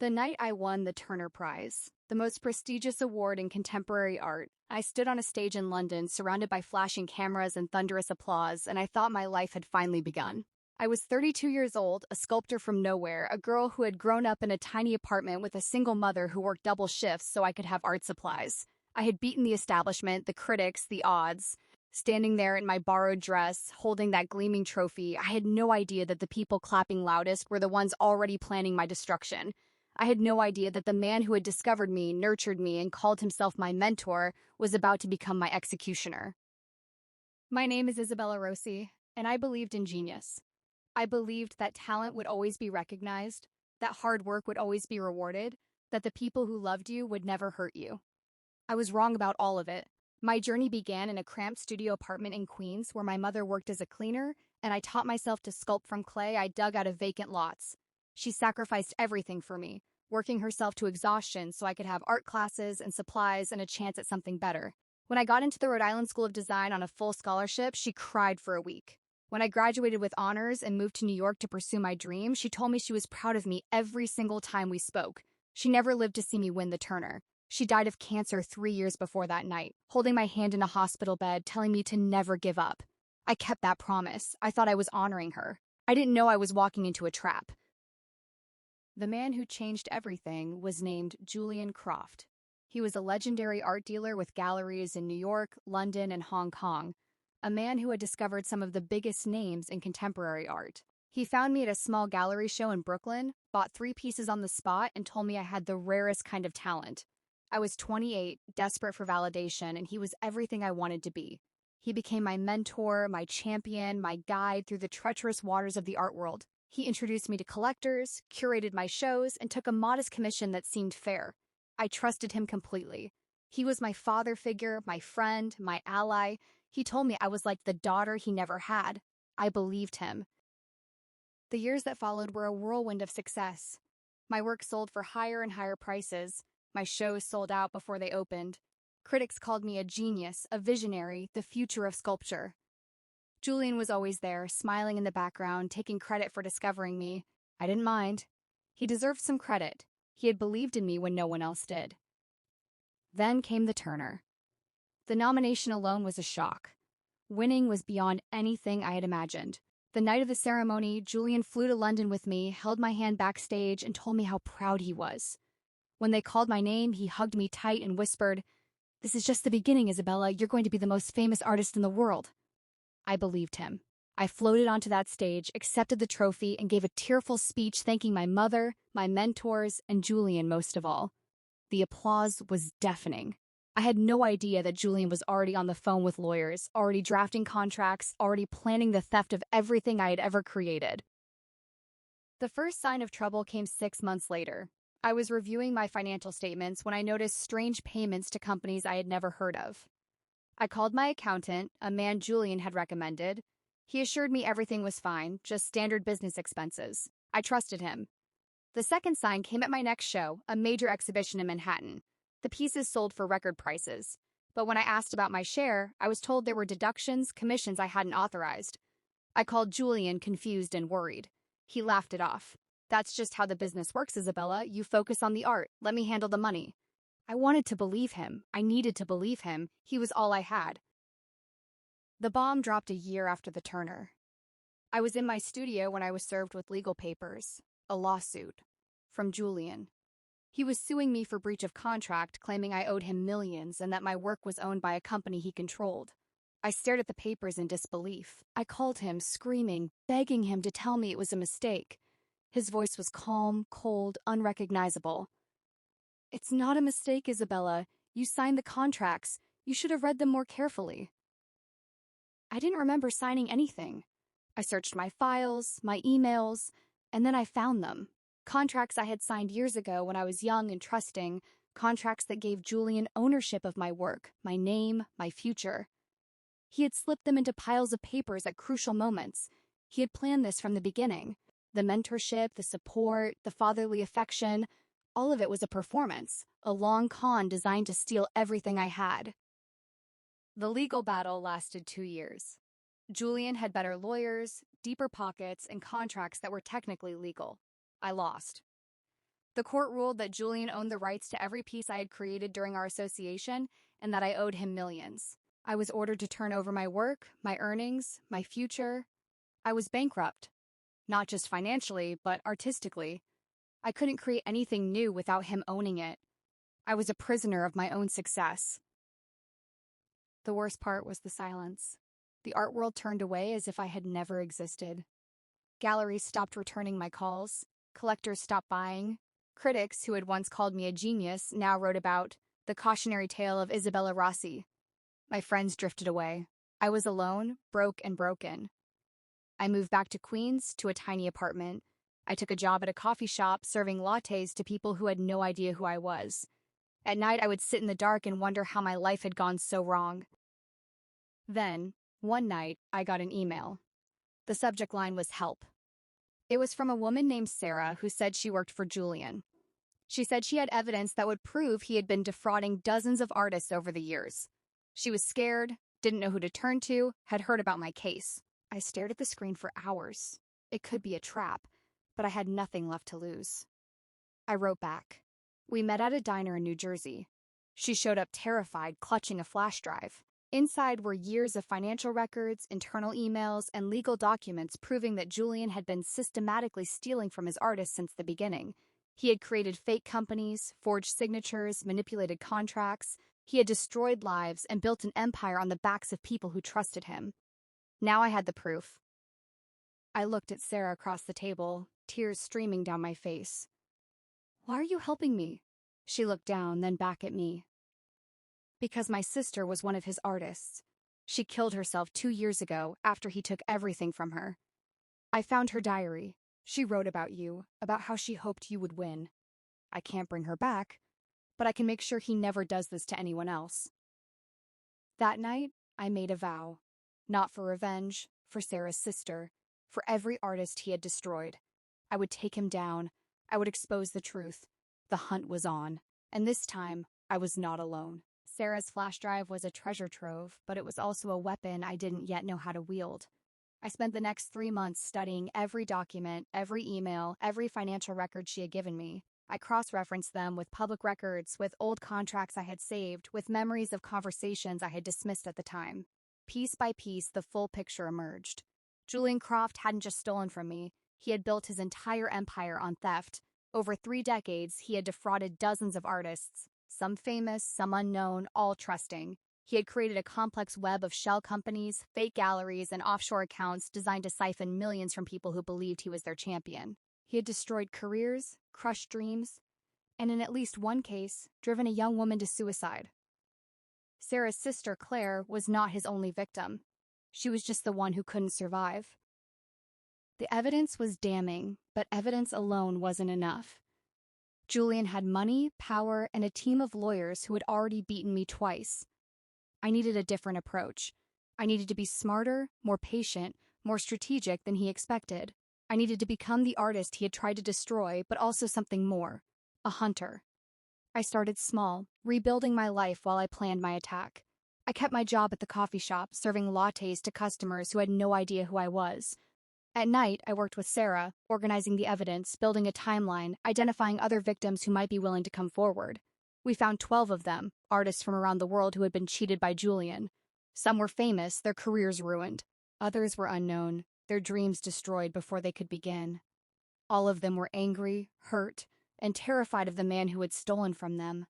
The night I won the Turner Prize, the most prestigious award in contemporary art, I stood on a stage in London surrounded by flashing cameras and thunderous applause, and I thought my life had finally begun. I was 32 years old, a sculptor from nowhere, a girl who had grown up in a tiny apartment with a single mother who worked double shifts so I could have art supplies. I had beaten the establishment, the critics, the odds. Standing there in my borrowed dress, holding that gleaming trophy, I had no idea that the people clapping loudest were the ones already planning my destruction. I had no idea that the man who had discovered me, nurtured me, and called himself my mentor was about to become my executioner. My name is Isabella Rossi, and I believed in genius. I believed that talent would always be recognized, that hard work would always be rewarded, that the people who loved you would never hurt you. I was wrong about all of it. My journey began in a cramped studio apartment in Queens where my mother worked as a cleaner, and I taught myself to sculpt from clay I dug out of vacant lots. She sacrificed everything for me, working herself to exhaustion so I could have art classes and supplies and a chance at something better. When I got into the Rhode Island School of Design on a full scholarship, she cried for a week. When I graduated with honors and moved to New York to pursue my dream, she told me she was proud of me every single time we spoke. She never lived to see me win the Turner. She died of cancer 3 years before that night, holding my hand in a hospital bed, telling me to never give up. I kept that promise. I thought I was honoring her. I didn't know I was walking into a trap. The man who changed everything was named Julian Croft. He was a legendary art dealer with galleries in New York, London, and Hong Kong, a man who had discovered some of the biggest names in contemporary art. He found me at a small gallery show in Brooklyn, bought 3 pieces on the spot, and told me I had the rarest kind of talent. I was 28, desperate for validation, and he was everything I wanted to be. He became my mentor, my champion, my guide through the treacherous waters of the art world. He introduced me to collectors, curated my shows, and took a modest commission that seemed fair. I trusted him completely. He was my father figure, my friend, my ally. He told me I was like the daughter he never had. I believed him. The years that followed were a whirlwind of success. My work sold for higher and higher prices. My shows sold out before they opened. Critics called me a genius, a visionary, the future of sculpture. Julian was always there, smiling in the background, taking credit for discovering me. I didn't mind. He deserved some credit. He had believed in me when no one else did. Then came the Turner. The nomination alone was a shock. Winning was beyond anything I had imagined. The night of the ceremony, Julian flew to London with me, held my hand backstage, and told me how proud he was. When they called my name, he hugged me tight and whispered, "This is just the beginning, Isabella. You're going to be the most famous artist in the world." I believed him. I floated onto that stage, accepted the trophy, and gave a tearful speech thanking my mother, my mentors, and Julian most of all. The applause was deafening. I had no idea that Julian was already on the phone with lawyers, already drafting contracts, already planning the theft of everything I had ever created. The first sign of trouble came 6 months later. I was reviewing my financial statements when I noticed strange payments to companies I had never heard of. I called my accountant, a man Julian had recommended. He assured me everything was fine, just standard business expenses. I trusted him. The second sign came at my next show, a major exhibition in Manhattan. The pieces sold for record prices. But when I asked about my share, I was told there were deductions, commissions I hadn't authorized. I called Julian, confused and worried. He laughed it off. "That's just how the business works, Isabella. You focus on the art. Let me handle the money." I wanted to believe him. I needed to believe him. He was all I had. The bomb dropped a year after the Turner. I was in my studio when I was served with legal papers, a lawsuit, from Julian. He was suing me for breach of contract, claiming I owed him millions and that my work was owned by a company he controlled. I stared at the papers in disbelief. I called him, screaming, begging him to tell me it was a mistake. His voice was calm, cold, unrecognizable. "It's not a mistake, Isabella. You signed the contracts. You should have read them more carefully." I didn't remember signing anything. I searched my files, my emails, and then I found them. Contracts I had signed years ago when I was young and trusting, contracts that gave Julian ownership of my work, my name, my future. He had slipped them into piles of papers at crucial moments. He had planned this from the beginning. The mentorship, the support, the fatherly affection, all of it was a performance, a long con designed to steal everything I had. The legal battle lasted 2 years. Julian had better lawyers, deeper pockets, and contracts that were technically legal. I lost. The court ruled that Julian owned the rights to every piece I had created during our association and that I owed him millions. I was ordered to turn over my work, my earnings, my future. I was bankrupt, not just financially, but artistically. I couldn't create anything new without him owning it. I was a prisoner of my own success. The worst part was the silence. The art world turned away as if I had never existed. Galleries stopped returning my calls. Collectors stopped buying. Critics, who had once called me a genius, now wrote about the cautionary tale of Isabella Rossi. My friends drifted away. I was alone, broke and broken. I moved back to Queens, to a tiny apartment. I took a job at a coffee shop serving lattes to people who had no idea who I was. At night, I would sit in the dark and wonder how my life had gone so wrong. Then, one night, I got an email. The subject line was help. It was from a woman named Sarah who said she worked for Julian. She said she had evidence that would prove he had been defrauding dozens of artists over the years. She was scared, didn't know who to turn to, had heard about my case. I stared at the screen for hours. It could be a trap, but I had nothing left to lose. I wrote back. We met at a diner in New Jersey. She showed up terrified, clutching a flash drive. Inside were years of financial records, internal emails, and legal documents proving that Julian had been systematically stealing from his artists since the beginning. He had created fake companies, forged signatures, manipulated contracts. He had destroyed lives and built an empire on the backs of people who trusted him. Now I had the proof. I looked at Sarah across the table, tears streaming down my face. Why are you helping me? She looked down, then back at me. Because my sister was one of his artists. She killed herself 2 years ago after he took everything from her. I found her diary. She wrote about you, about how she hoped you would win. I can't bring her back, but I can make sure he never does this to anyone else. That night, I made a vow. Not for revenge, for Sarah's sister, for every artist he had destroyed. I would take him down. I would expose the truth. The hunt was on, and this time, I was not alone. Sarah's flash drive was a treasure trove, but it was also a weapon I didn't yet know how to wield. I spent the next 3 months studying every document, every email, every financial record she had given me. I cross-referenced them with public records, with old contracts I had saved, with memories of conversations I had dismissed at the time. Piece by piece, the full picture emerged. Julian Croft hadn't just stolen from me. He had built his entire empire on theft. Over 3 decades, he had defrauded dozens of artists, some famous, some unknown, all trusting. He had created a complex web of shell companies, fake galleries, and offshore accounts designed to siphon millions from people who believed he was their champion. He had destroyed careers, crushed dreams, and in at least one case, driven a young woman to suicide. Sarah's sister, Claire, was not his only victim. She was just the one who couldn't survive. The evidence was damning, but evidence alone wasn't enough. Julian had money, power, and a team of lawyers who had already beaten me twice. I needed a different approach. I needed to be smarter, more patient, more strategic than he expected. I needed to become the artist he had tried to destroy, but also something more, a hunter. I started small, rebuilding my life while I planned my attack. I kept my job at the coffee shop, serving lattes to customers who had no idea who I was. At night, I worked with Sarah, organizing the evidence, building a timeline, identifying other victims who might be willing to come forward. We found 12 of them, artists from around the world who had been cheated by Julian. Some were famous, their careers ruined. Others were unknown, their dreams destroyed before they could begin. All of them were angry, hurt, and terrified of the man who had stolen from them.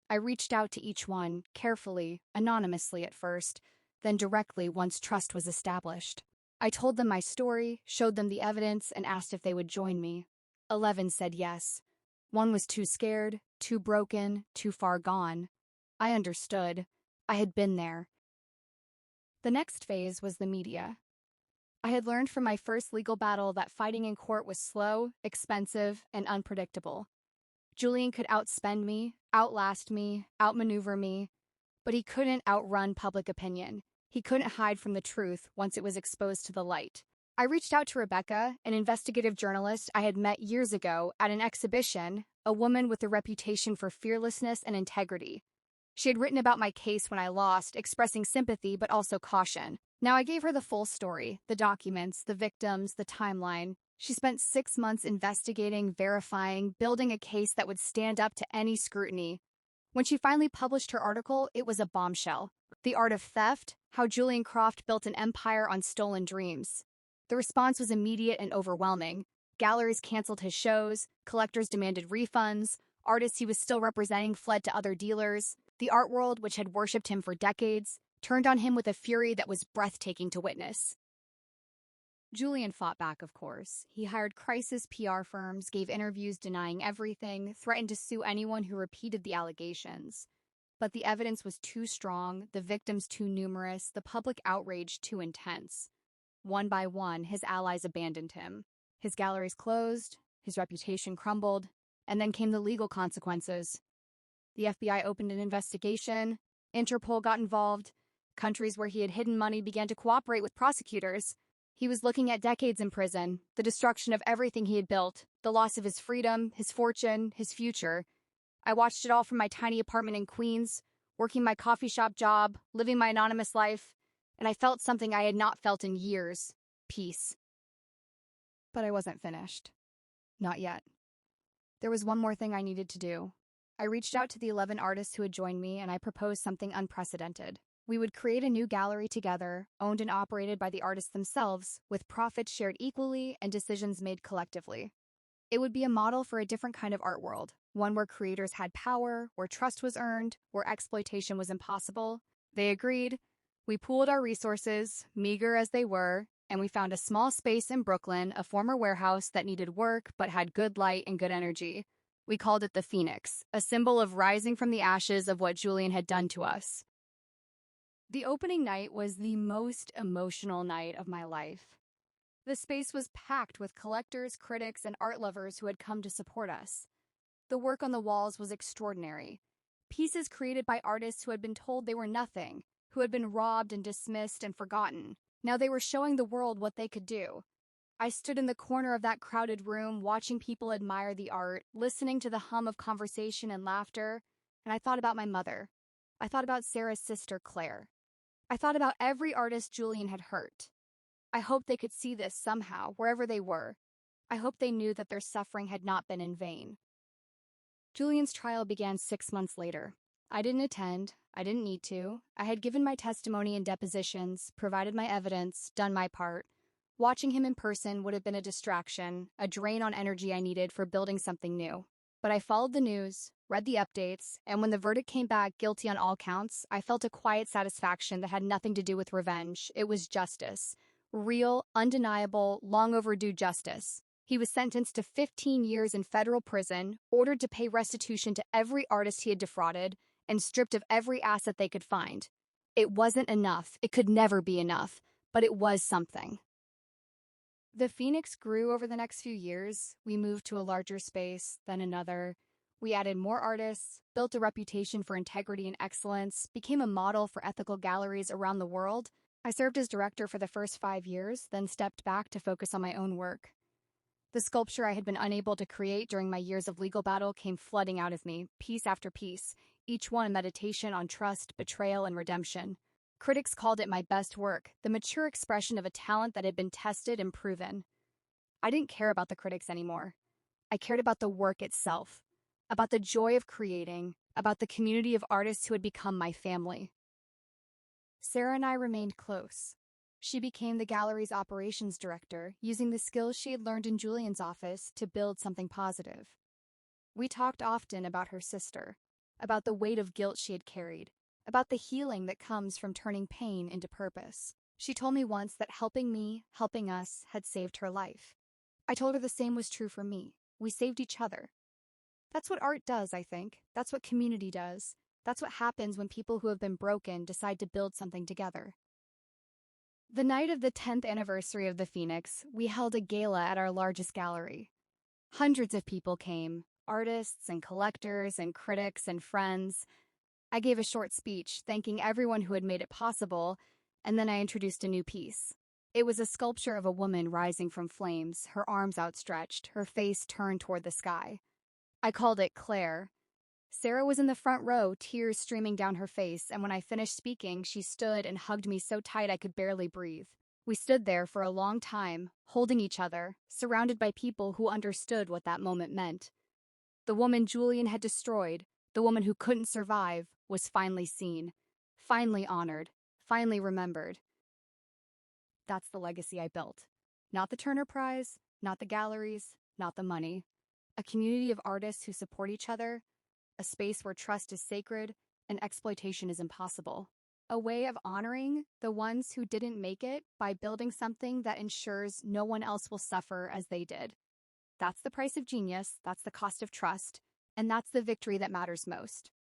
I reached out to each one, carefully, anonymously at first, then directly once trust was established. I told them my story, showed them the evidence, and asked if they would join me. 11 said yes. One was too scared, too broken, too far gone. I understood. I had been there. The next phase was the media. I had learned from my first legal battle that fighting in court was slow, expensive, and unpredictable. Julian could outspend me, outlast me, outmaneuver me, but he couldn't outrun public opinion. He couldn't hide from the truth once it was exposed to the light. I reached out to Rebecca, an investigative journalist I had met years ago at an exhibition, a woman with a reputation for fearlessness and integrity. She had written about my case when I lost, expressing sympathy but also caution. Now I gave her the full story, the documents, the victims, the timeline. She spent 6 months investigating, verifying, building a case that would stand up to any scrutiny. When she finally published her article, it was a bombshell. The Art of Theft: How Julian Croft Built an Empire on Stolen Dreams. The response was immediate and overwhelming. Galleries canceled his shows, collectors demanded refunds, artists he was still representing fled to other dealers. The art world, which had worshipped him for decades, turned on him with a fury that was breathtaking to witness. Julian fought back, of course. He hired crisis PR firms, gave interviews denying everything, threatened to sue anyone who repeated the allegations. But the evidence was too strong, the victims too numerous, the public outrage too intense. One by one, his allies abandoned him. His galleries closed, his reputation crumbled, and then came the legal consequences. The FBI opened an investigation, Interpol got involved, countries where he had hidden money began to cooperate with prosecutors. He was looking at decades in prison, the destruction of everything he had built, the loss of his freedom, his fortune, his future. I watched it all from my tiny apartment in Queens, working my coffee shop job, living my anonymous life, and I felt something I had not felt in years: peace. But I wasn't finished. Not yet. There was one more thing I needed to do. I reached out to the 11 artists who had joined me, and I proposed something unprecedented. We would create a new gallery together, owned and operated by the artists themselves, with profits shared equally and decisions made collectively. It would be a model for a different kind of art world, one where creators had power, where trust was earned, where exploitation was impossible. They agreed. We pooled our resources, meager as they were, and we found a small space in Brooklyn, a former warehouse that needed work but had good light and good energy. We called it the Phoenix, a symbol of rising from the ashes of what Julian had done to us. The opening night was the most emotional night of my life. The space was packed with collectors, critics, and art lovers who had come to support us. The work on the walls was extraordinary. Pieces created by artists who had been told they were nothing, who had been robbed and dismissed and forgotten. Now they were showing the world what they could do. I stood in the corner of that crowded room, watching people admire the art, listening to the hum of conversation and laughter, and I thought about my mother. I thought about Sarah's sister, Claire. I thought about every artist Julian had hurt. I hoped they could see this somehow, wherever they were. I hoped they knew that their suffering had not been in vain. Julian's trial began 6 months later. I didn't attend. I didn't need to. I had given my testimony in depositions, provided my evidence, done my part. Watching him in person would have been a distraction, a drain on energy I needed for building something new. But I followed the news, read the updates, and when the verdict came back guilty on all counts, I felt a quiet satisfaction that had nothing to do with revenge. It was justice. Real, undeniable, long overdue justice. He was sentenced to 15 years in federal prison, ordered to pay restitution to every artist he had defrauded, and stripped of every asset they could find. It wasn't enough. It could never be enough, but it was something. The Phoenix grew over the next few years. We moved to a larger space, then another. We added more artists, built a reputation for integrity and excellence, became a model for ethical galleries around the world. I served as director for the first 5 years, then stepped back to focus on my own work. The sculpture I had been unable to create during my years of legal battle came flooding out of me, piece after piece, each one a meditation on trust, betrayal, and redemption. Critics called it my best work, the mature expression of a talent that had been tested and proven. I didn't care about the critics anymore. I cared about the work itself, about the joy of creating, about the community of artists who had become my family. Sarah and I remained close. She became the gallery's operations director, using the skills she had learned in Julian's office to build something positive. We talked often about her sister, about the weight of guilt she had carried, about the healing that comes from turning pain into purpose. She told me once that helping me, helping us, had saved her life. I told her the same was true for me. We saved each other. That's what art does, I think. That's what community does. That's what happens when people who have been broken decide to build something together. The night of the 10th anniversary of the Phoenix, we held a gala at our largest gallery. Hundreds of people came, artists and collectors and critics and friends. I gave a short speech, thanking everyone who had made it possible, and then I introduced a new piece. It was a sculpture of a woman rising from flames, her arms outstretched, her face turned toward the sky. I called it Claire. Sarah was in the front row, tears streaming down her face, and when I finished speaking, she stood and hugged me so tight I could barely breathe. We stood there for a long time, holding each other, surrounded by people who understood what that moment meant. The woman Julian had destroyed, the woman who couldn't survive, was finally seen, finally honored, finally remembered. That's the legacy I built. Not the Turner Prize, not the galleries, not the money. A community of artists who support each other, a space where trust is sacred and exploitation is impossible. A way of honoring the ones who didn't make it by building something that ensures no one else will suffer as they did. That's the price of genius, that's the cost of trust, and that's the victory that matters most.